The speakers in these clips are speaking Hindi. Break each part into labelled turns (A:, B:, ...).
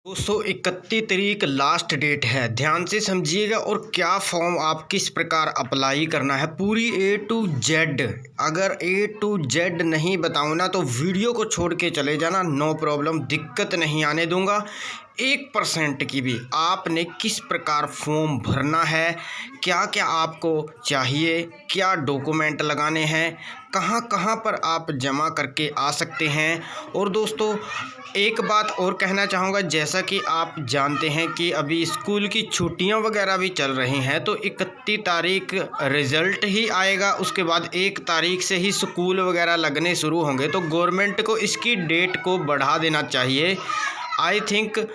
A: दोस्तों 31 तारीख लास्ट डेट है। ध्यान से समझिएगा और क्या फॉर्म आप किस प्रकार अप्लाई करना है पूरी A to Z। अगर A to Z नहीं बताऊँ ना तो वीडियो को छोड़ के चले जाना, नो प्रॉब्लम, दिक्कत नहीं आने दूंगा 1% की भी। आपने किस प्रकार फॉर्म भरना है, क्या क्या आपको चाहिए, क्या डॉक्यूमेंट लगाने हैं, कहाँ कहाँ पर आप जमा करके आ सकते हैं। और दोस्तों एक बात और कहना चाहूँगा, जैसा कि आप जानते हैं कि अभी स्कूल की छुट्टियां वगैरह भी चल रही हैं, तो 31 तारीख रिज़ल्ट ही आएगा, उसके बाद 1 तारीख से ही स्कूल वगैरह लगने शुरू होंगे। तो गवर्नमेंट को इसकी डेट को बढ़ा देना चाहिए। आई थिंक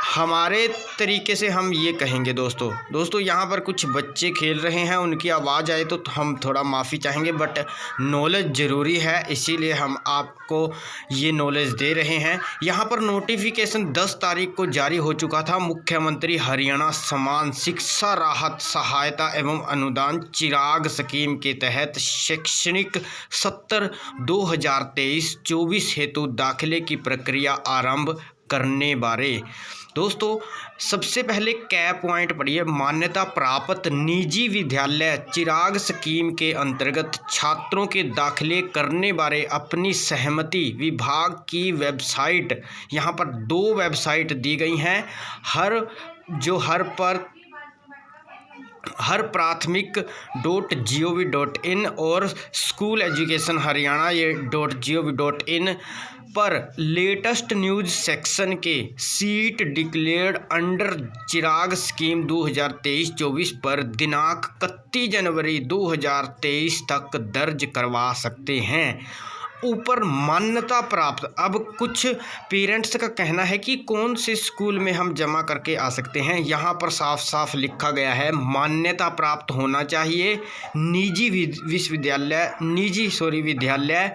A: हमारे तरीके से हम ये कहेंगे। दोस्तों यहाँ पर कुछ बच्चे खेल रहे हैं, उनकी आवाज़ आए तो हम थोड़ा माफ़ी चाहेंगे, बट नॉलेज ज़रूरी है, इसीलिए हम आपको ये नॉलेज दे रहे हैं। यहाँ पर नोटिफिकेशन 10 तारीख को जारी हो चुका था। मुख्यमंत्री हरियाणा समान शिक्षा राहत सहायता एवं अनुदान चिराग स्कीम के तहत शैक्षणिक सत्र 2023-24 हेतु दाखिले की प्रक्रिया आरंभ करने बारे। दोस्तों सबसे पहले कै पॉइंट पढ़िए। मान्यता प्राप्त निजी विद्यालय चिराग स्कीम के अंतर्गत छात्रों के दाखिले करने बारे अपनी सहमति विभाग की वेबसाइट, यहाँ पर 2 वेबसाइट दी गई हैं, हर प्राथमिक .gov.in और स्कूल एजुकेशन हरियाणा ये .gov.in पर लेटेस्ट न्यूज़ सेक्शन के सीट डिक्लेयर्ड अंडर चिराग स्कीम 2023-24 पर दिनांक 31 जनवरी 2023 तक दर्ज करवा सकते हैं। ऊपर मान्यता प्राप्त। अब कुछ पेरेंट्स का कहना है कि कौन से स्कूल में हम जमा करके आ सकते हैं। यहाँ पर साफ साफ लिखा गया है मान्यता प्राप्त होना चाहिए निजी विद्यालय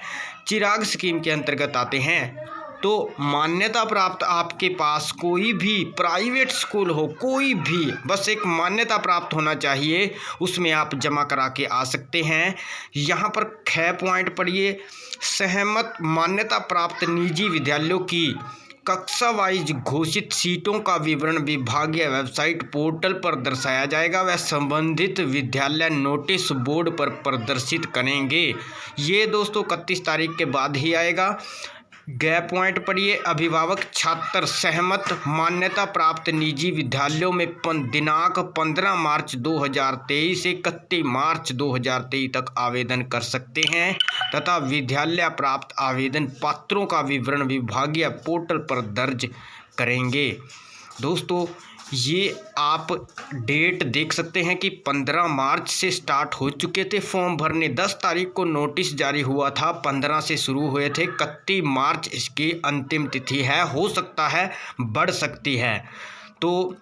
A: चिराग स्कीम के अंतर्गत आते हैं। तो मान्यता प्राप्त आपके पास कोई भी प्राइवेट स्कूल हो, कोई भी, बस एक मान्यता प्राप्त होना चाहिए, उसमें आप जमा करा के आ सकते हैं। यहाँ पर 6 पॉइंट पढ़िए। सहमत मान्यता प्राप्त निजी विद्यालयों की कक्षा वाइज घोषित सीटों का विवरण विभागीय वेबसाइट पोर्टल पर दर्शाया जाएगा। वह संबंधित विद्यालय नोटिस बोर्ड पर प्रदर्शित करेंगे। ये दोस्तों 31 तारीख के बाद ही आएगा। गैप पॉइंट पढ़िए। अभिभावक छात्र सहमत मान्यता प्राप्त निजी विद्यालयों में दिनांक 15 मार्च 2023 से 31 मार्च 2023 तक आवेदन कर सकते हैं तथा विद्यालय प्राप्त आवेदन पत्रों का विवरण विभागीय पोर्टल पर दर्ज करेंगे। दोस्तों ये आप डेट देख सकते हैं कि 15 मार्च से स्टार्ट हो चुके थे फॉर्म भरने। 10 तारीख को नोटिस जारी हुआ था, 15 से शुरू हुए थे, 31 मार्च इसकी अंतिम तिथि है। हो सकता है बढ़ सकती है। तो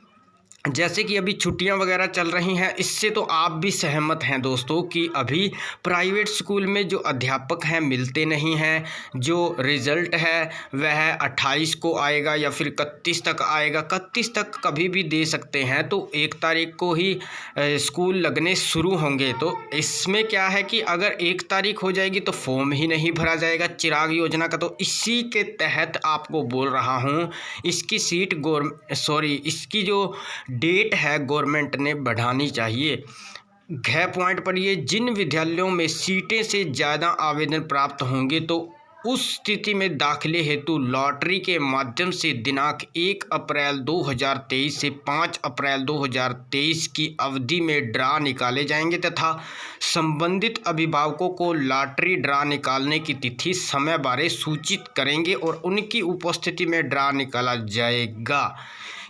A: जैसे कि अभी छुट्टियां वगैरह चल रही हैं, इससे तो आप भी सहमत हैं दोस्तों कि अभी प्राइवेट स्कूल में जो अध्यापक हैं मिलते नहीं हैं। जो रिज़ल्ट है वह 28 को आएगा या फिर 31 तक आएगा। 31 तक कभी भी दे सकते हैं, तो 1 तारीख को ही स्कूल लगने शुरू होंगे। तो इसमें क्या है कि अगर 1 तारीख हो जाएगी तो फॉर्म ही नहीं भरा जाएगा चिराग योजना का। तो इसी के तहत आपको बोल रहा हूँ, इसकी इसकी जो डेट है गवर्नमेंट ने बढ़ानी चाहिए। घ पॉइंट पर ये जिन विद्यालयों में सीटें से ज़्यादा आवेदन प्राप्त होंगे तो उस स्थिति में दाखिले हेतु लॉटरी के माध्यम से दिनांक 1 अप्रैल 2023 से 5 अप्रैल 2023 की अवधि में ड्रा निकाले जाएंगे तथा संबंधित अभिभावकों को लॉटरी ड्रा निकालने की तिथि समय बारे सूचित करेंगे और उनकी उपस्थिति में ड्रा निकाला जाएगा।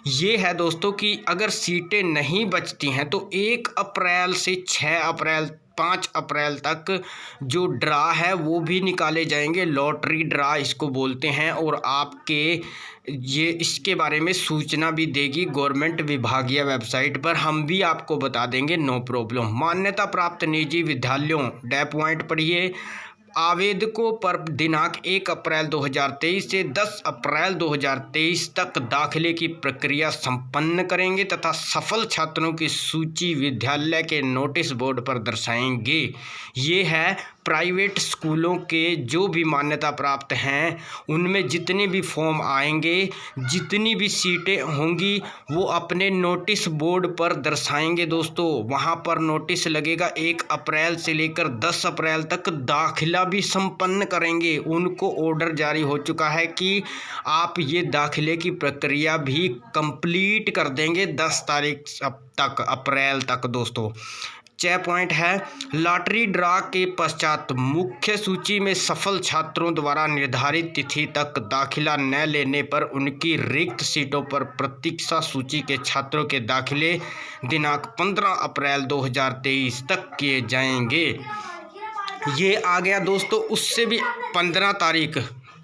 A: ये है दोस्तों कि अगर सीटें नहीं बचती हैं तो 1 अप्रैल से 6 अप्रैल 5 अप्रैल तक जो ड्रा है वो भी निकाले जाएंगे। लॉटरी ड्रा इसको बोलते हैं। और आपके ये इसके बारे में सूचना भी देगी गवर्नमेंट विभागीय वेबसाइट पर, हम भी आपको बता देंगे, नो प्रॉब्लम। मान्यता प्राप्त निजी विद्यालयों डे पॉइंट पढ़िए। आवेदकों पर दिनांक 1 अप्रैल 2023 से 10 अप्रैल 2023 तक दाखिले की प्रक्रिया संपन्न करेंगे तथा सफल छात्रों की सूची विद्यालय के नोटिस बोर्ड पर दर्शाएंगे। ये है प्राइवेट स्कूलों के जो भी मान्यता प्राप्त हैं उनमें जितने भी फॉर्म आएंगे, जितनी भी सीटें होंगी, वो अपने नोटिस बोर्ड पर दर्शाएंगे दोस्तों। वहाँ पर नोटिस लगेगा 1 अप्रैल से लेकर 10 अप्रैल तक दाखिला भी संपन्न करेंगे। उनको ऑर्डर जारी हो चुका है कि आप ये दाखिले की प्रक्रिया भी कंप्लीट कर देंगे 10 तारीख तक, अप्रैल तक दोस्तों। 6 पॉइंट है, लॉटरी ड्रा के पश्चात मुख्य सूची में सफल छात्रों द्वारा निर्धारित तिथि तक दाखिला न लेने पर उनकी रिक्त सीटों पर प्रतीक्षा सूची के छात्रों के दाखिले दिनांक 15 अप्रैल 2023 तक किए जाएंगे। ये आ गया दोस्तों। उससे भी 15 तारीख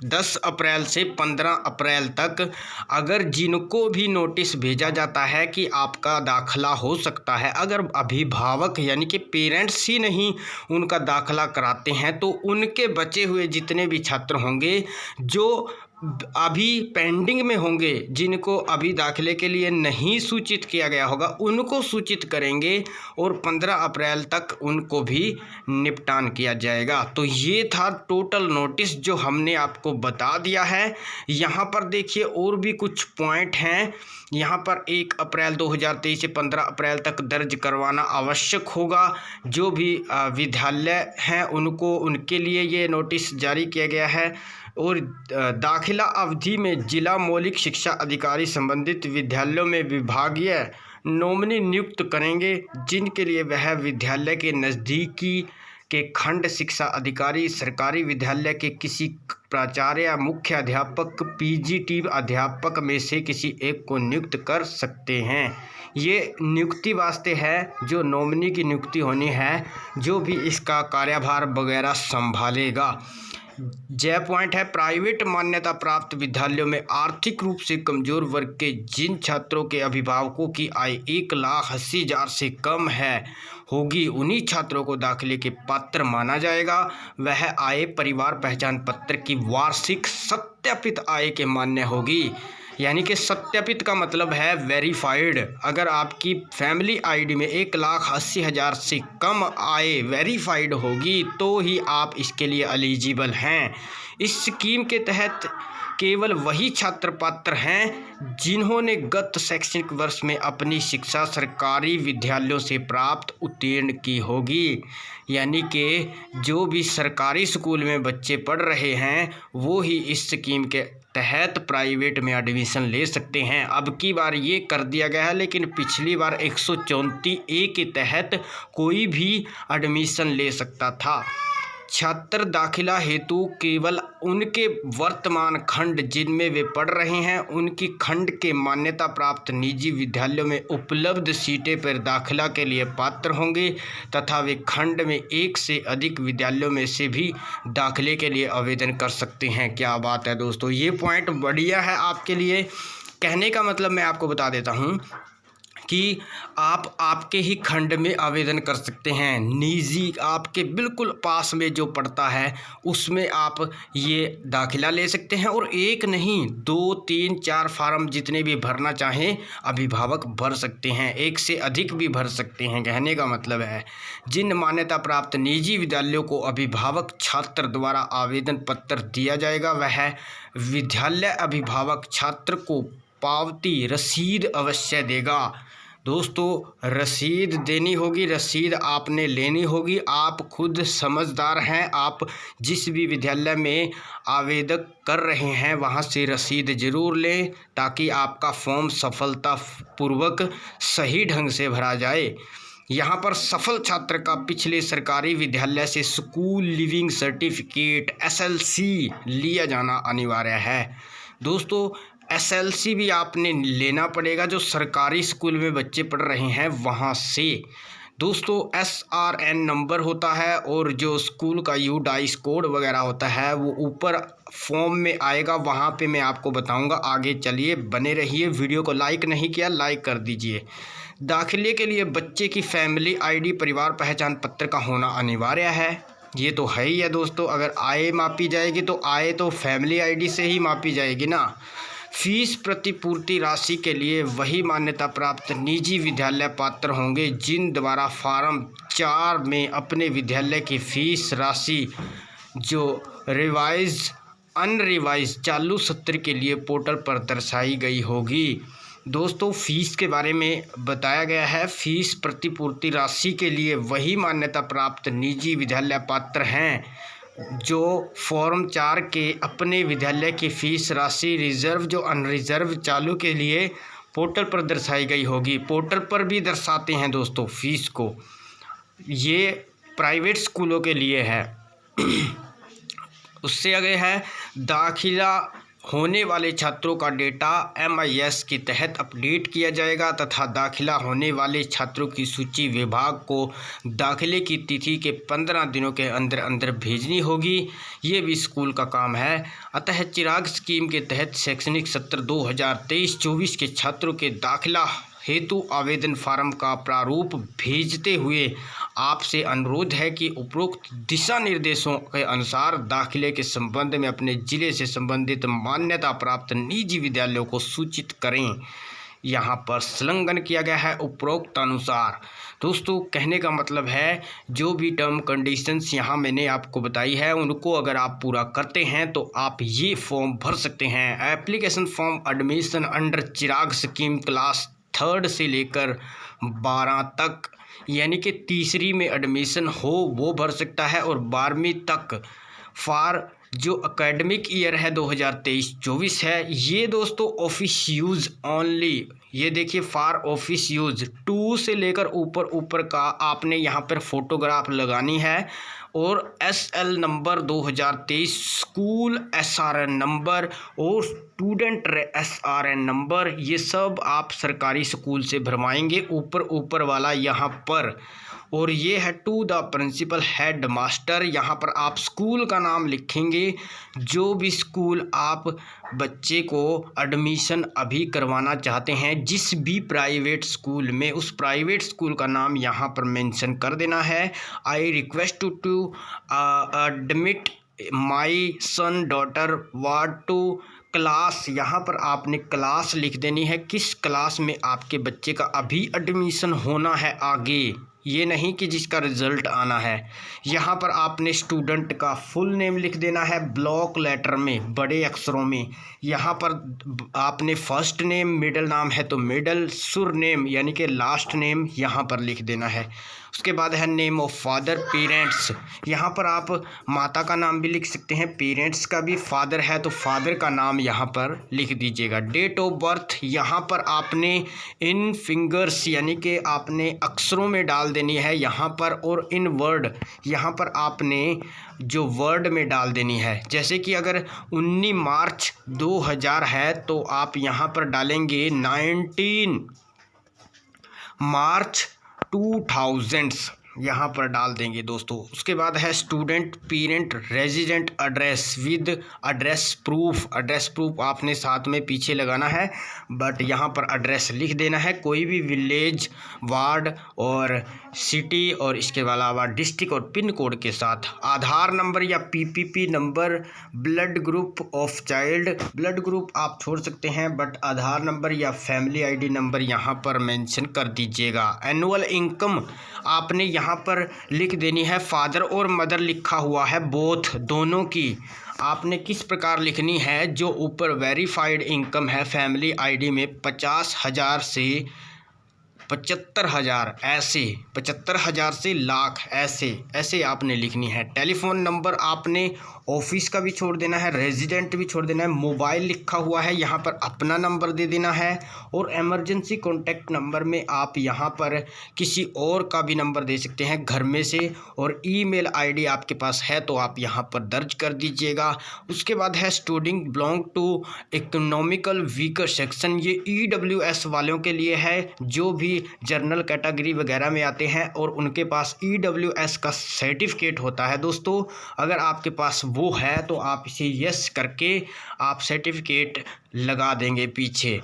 A: 10 अप्रैल से 15 अप्रैल तक अगर जिनको भी नोटिस भेजा जाता है कि आपका दाखिला हो सकता है, अगर अभिभावक यानी कि पेरेंट्स ही नहीं उनका दाखिला कराते हैं, तो उनके बचे हुए जितने भी छात्र होंगे जो अभी पेंडिंग में होंगे, जिनको अभी दाखिले के लिए नहीं सूचित किया गया होगा, उनको सूचित करेंगे और 15 अप्रैल तक उनको भी निपटान किया जाएगा। तो ये था टोटल नोटिस जो हमने आपको बता दिया है। यहाँ पर देखिए और भी कुछ पॉइंट हैं। यहाँ पर 1 अप्रैल 2023 से 15 अप्रैल तक दर्ज करवाना आवश्यक होगा। जो भी विद्यालय हैं उनको, उनके लिए ये नोटिस जारी किया गया है। और दाखिला अवधि में जिला मौलिक शिक्षा अधिकारी संबंधित विद्यालयों में विभागीय नॉमिनी नियुक्त करेंगे, जिनके लिए वह विद्यालय के नज़दीकी के खंड शिक्षा अधिकारी, सरकारी विद्यालय के किसी प्राचार्य या मुख्य अध्यापक, पीजीटी अध्यापक में से किसी एक को नियुक्त कर सकते हैं। ये नियुक्ति वास्ते है, जो नॉमिनी की नियुक्ति होनी है, जो भी इसका कार्यभार वगैरह संभालेगा। जय पॉइंट है, प्राइवेट मान्यता प्राप्त विद्यालयों में आर्थिक रूप से कमजोर वर्ग के जिन छात्रों के अभिभावकों की आय 1,80,000 से कम है होगी, उन्हीं छात्रों को दाखिले के पात्र माना जाएगा। वह आय परिवार पहचान पत्र की वार्षिक सत्यापित आय के मान्य होगी। यानी कि सत्यापित का मतलब है वेरीफाइड। अगर आपकी फैमिली आईडी में 1,80,000 से कम आय वेरीफाइड होगी तो ही आप इसके लिए एलिजिबल हैं। इस स्कीम के तहत केवल वही छात्र पात्र हैं जिन्होंने गत शैक्षणिक वर्ष में अपनी शिक्षा सरकारी विद्यालयों से प्राप्त उत्तीर्ण की होगी। यानी कि जो भी सरकारी स्कूल में बच्चे पढ़ रहे हैं वो ही इस स्कीम के तहत प्राइवेट में एडमिशन ले सकते हैं। अब की बार ये कर दिया गया है, लेकिन पिछली बार 134A के तहत कोई भी एडमिशन ले सकता था। छात्र दाखिला हेतु केवल उनके वर्तमान खंड जिनमें वे पढ़ रहे हैं, उनकी खंड के मान्यता प्राप्त निजी विद्यालयों में उपलब्ध सीटें पर दाखिला के लिए पात्र होंगे तथा वे खंड में एक से अधिक विद्यालयों में से भी दाखिले के लिए आवेदन कर सकते हैं। क्या बात है दोस्तों, ये पॉइंट बढ़िया है आपके लिए। कहने का मतलब मैं आपको बता देता हूँ कि आप आपके ही खंड में आवेदन कर सकते हैं। निजी आपके बिल्कुल पास में जो पड़ता है उसमें आप ये दाखिला ले सकते हैं। और एक नहीं 2, 3, 4 फार्म जितने भी भरना चाहें अभिभावक भर सकते हैं, एक से अधिक भी भर सकते हैं। कहने का मतलब है जिन मान्यता प्राप्त निजी विद्यालयों को अभिभावक छात्र द्वारा आवेदन पत्र दिया जाएगा, वह विद्यालय अभिभावक छात्र को पावती रसीद अवश्य देगा। दोस्तों रसीद देनी होगी, रसीद आपने लेनी होगी। आप खुद समझदार हैं, आप जिस भी विद्यालय में आवेदन कर रहे हैं वहां से रसीद ज़रूर लें ताकि आपका फॉर्म सफलतापूर्वक सही ढंग से भरा जाए। यहाँ पर सफल छात्र का पिछले सरकारी विद्यालय से स्कूल लिविंग सर्टिफिकेट SLC लिया जाना अनिवार्य है। दोस्तों SLC भी आपने लेना पड़ेगा जो सरकारी स्कूल में बच्चे पढ़ रहे हैं वहाँ से। दोस्तों SRN नंबर होता है और जो स्कूल का UDICE कोड वगैरह होता है वो ऊपर फॉर्म में आएगा, वहाँ पे मैं आपको बताऊँगा। आगे चलिए बने रहिए, वीडियो को लाइक नहीं किया लाइक कर दीजिए। दाखिले के लिए बच्चे की फैमिली ID परिवार पहचान पत्र का होना अनिवार्य है। ये तो है ही है दोस्तों। अगर आय मापी जाएगी तो आय तो फैमिली ID से ही मापी जाएगी ना। फीस प्रतिपूर्ति राशि के लिए वही मान्यता प्राप्त निजी विद्यालय पात्र होंगे जिन द्वारा फार्म 4 में अपने विद्यालय की फ़ीस राशि जो अनरिवाइज चालू सत्र के लिए पोर्टल पर दर्शाई गई होगी। दोस्तों, फ़ीस के बारे में बताया गया है। फ़ीस प्रतिपूर्ति राशि के लिए वही मान्यता प्राप्त निजी विद्यालय पात्र हैं जो फॉर्म 4 के अपने विद्यालय की फ़ीस राशि रिजर्व जो अनरिजर्व चालू के लिए पोर्टल पर दर्शाई गई होगी। पोर्टल पर भी दर्शाते हैं दोस्तों फ़ीस को। ये प्राइवेट स्कूलों के लिए है। उससे आगे है दाखिला होने वाले छात्रों का डेटा MIS के तहत अपडेट किया जाएगा तथा दाखिला होने वाले छात्रों की सूची विभाग को दाखिले की तिथि के 15 दिनों के अंदर अंदर भेजनी होगी। ये भी स्कूल का काम है। अतः चिराग स्कीम के तहत शैक्षणिक सत्र 2023-24 के छात्रों के दाखिला हेतु आवेदन फार्म का प्रारूप भेजते हुए आपसे अनुरोध है कि उपरोक्त दिशा निर्देशों के अनुसार दाखिले के संबंध में अपने जिले से संबंधित मान्यता प्राप्त निजी विद्यालयों को सूचित करें। यहाँ पर संलग्न किया गया है उपरोक्त अनुसार। दोस्तों, कहने का मतलब है जो भी टर्म कंडीशंस यहाँ मैंने आपको बताई है उनको अगर आप पूरा करते हैं तो आप ये फॉर्म भर सकते हैं। एप्लीकेशन फॉर्म एडमिशन अंडर चिराग स्कीम क्लास 3rd से लेकर 12 तक, यानी कि तीसरी में एडमिशन हो वो भर सकता है और 12वीं तक फॉर जो एकेडमिक ईयर है 2023-24 है। ये दोस्तों ऑफिस यूज़ ओनली, ये देखिए फॉर ऑफिस यूज़ 2 से लेकर ऊपर का आपने यहाँ पर फोटोग्राफ लगानी है और SL number 2023 school SRN number और स्टूडेंट SRN नंबर, ये सब आप सरकारी स्कूल से भरवाएंगे ऊपर वाला यहाँ पर। और ये है to the principal head master, यहाँ पर आप स्कूल का नाम लिखेंगे। जो भी स्कूल आप बच्चे को एडमिशन अभी करवाना चाहते हैं जिस भी प्राइवेट स्कूल में, उस प्राइवेट स्कूल का नाम यहाँ पर मेंशन कर देना है। I request to admit my son daughter ward to class, यहाँ पर आपने क्लास लिख देनी है, किस क्लास में आपके बच्चे का अभी एडमिशन होना है आगे, ये नहीं कि जिसका रिज़ल्ट आना है। यहाँ पर आपने स्टूडेंट का फुल नेम लिख देना है ब्लॉक लेटर में बड़े अक्षरों में। यहाँ पर आपने फर्स्ट नेम, मिडिल नाम है तो मिडिल, सुर नेम यानी कि लास्ट नेम यहाँ पर लिख देना है। उसके बाद है नेम ऑफ फादर, पेरेंट्स, यहाँ पर आप माता का नाम भी लिख सकते हैं, पेरेंट्स का भी, फादर है तो फादर का नाम यहाँ पर लिख दीजिएगा। डेट ऑफ बर्थ यहाँ पर आपने इन फिंगर्स यानी कि आपने अक्षरों में डाल देनी है यहाँ पर, और इन वर्ड यहाँ पर आपने जो वर्ड में डाल देनी है। जैसे कि अगर 19 मार्च 2000 है तो आप यहाँ पर डालेंगे 19 मार्च 2000 यहाँ पर डाल देंगे दोस्तों। उसके बाद है student parent resident address with address proof आपने साथ में पीछे लगाना है, बट यहाँ पर एड्रेस लिख देना है, कोई भी विलेज, वार्ड और सिटी और इसके अलावा डिस्ट्रिक्ट और पिन कोड के साथ। आधार नंबर या PPP number, blood group of child, blood group आप छोड़ सकते हैं बट आधार नंबर या फैमिली ID नंबर यहाँ पर मेंशन कर दीजिएगा। एनुअल इनकम आपने यहाँ पर लिख देनी है, फादर और मदर लिखा हुआ है बोथ, दोनों की आपने किस प्रकार लिखनी है। जो ऊपर वेरीफाइड इनकम है फैमिली ID में 50,000 से 75,000, ऐसे 75,000 से लाख, ऐसे आपने लिखनी है। टेलीफोन नंबर आपने ऑफिस का भी छोड़ देना है, रेजिडेंट भी छोड़ देना है, मोबाइल लिखा हुआ है यहाँ पर अपना नंबर दे देना है, और इमरजेंसी कॉन्टैक्ट नंबर में आप यहाँ पर किसी और का भी नंबर दे सकते हैं घर में से, और ईमेल ID आपके पास है तो आप यहाँ पर दर्ज कर दीजिएगा। उसके बाद है student belong to economical weaker section, ये EWS वालों के लिए है जो भी जनरल कैटेगरी वगैरह में आते हैं और उनके पास EWS का सर्टिफिकेट होता है। दोस्तों, अगर आपके पास वो है तो आप इसे यस करके आप सर्टिफिकेट लगा देंगे पीछे।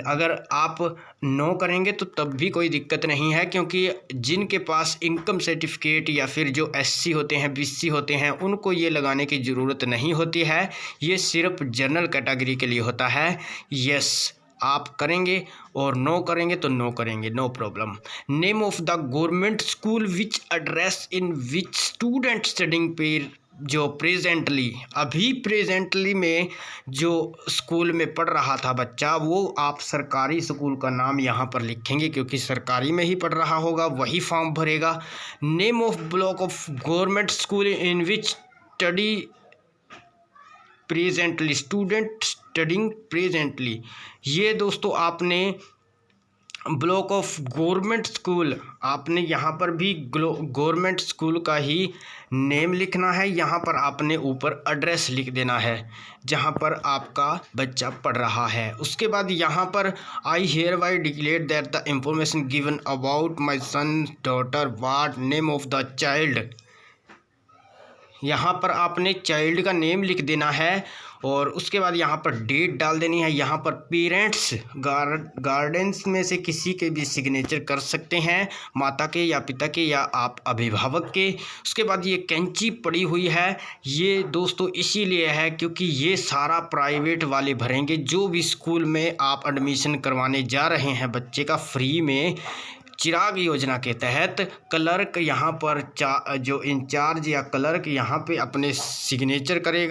A: अगर आप नो करेंगे तो तब भी कोई दिक्कत नहीं है, क्योंकि जिनके पास इनकम सर्टिफिकेट या फिर जो SC होते हैं, BC होते हैं, उनको ये लगाने की ज़रूरत नहीं होती है। ये सिर्फ जनरल कैटेगरी के लिए होता है। यस आप करेंगे और नो करेंगे तो नो करेंगे, no problem. Name of the government school which address in which student studying per, जो प्रेजेंटली, अभी प्रेजेंटली में जो स्कूल में पढ़ रहा था बच्चा, वो आप सरकारी स्कूल का नाम यहाँ पर लिखेंगे, क्योंकि सरकारी में ही पढ़ रहा होगा वही फॉर्म भरेगा। Name of block of government school in which study presently, student studying presently, ये दोस्तों आपने ब्लॉक ऑफ गवर्नमेंट स्कूल, आपने यहाँ पर भी गवर्नमेंट स्कूल का ही नेम लिखना है। यहाँ पर आपने ऊपर एड्रेस लिख देना है जहाँ पर आपका बच्चा पढ़ रहा है। उसके बाद यहाँ पर I hereby declare that the information given about my son daughter what name of the child, यहाँ पर आपने चाइल्ड का नेम लिख देना है और उसके बाद यहाँ पर डेट डाल देनी है। यहाँ पर पेरेंट्स गार्डियंस में से किसी के भी सिग्नेचर कर सकते हैं, माता के या पिता के या आप अभिभावक के। उसके बाद ये कैंची पड़ी हुई है, ये दोस्तों इसीलिए है क्योंकि ये सारा प्राइवेट वाले भरेंगे। जो भी स्कूल में आप एडमिशन करवाने जा रहे हैं बच्चे का फ्री में, चिराग योजना के तहत क्लर्क यहाँ पर जो इंचार्ज या क्लर्क यहाँ पे अपने सिग्नेचर करेगा।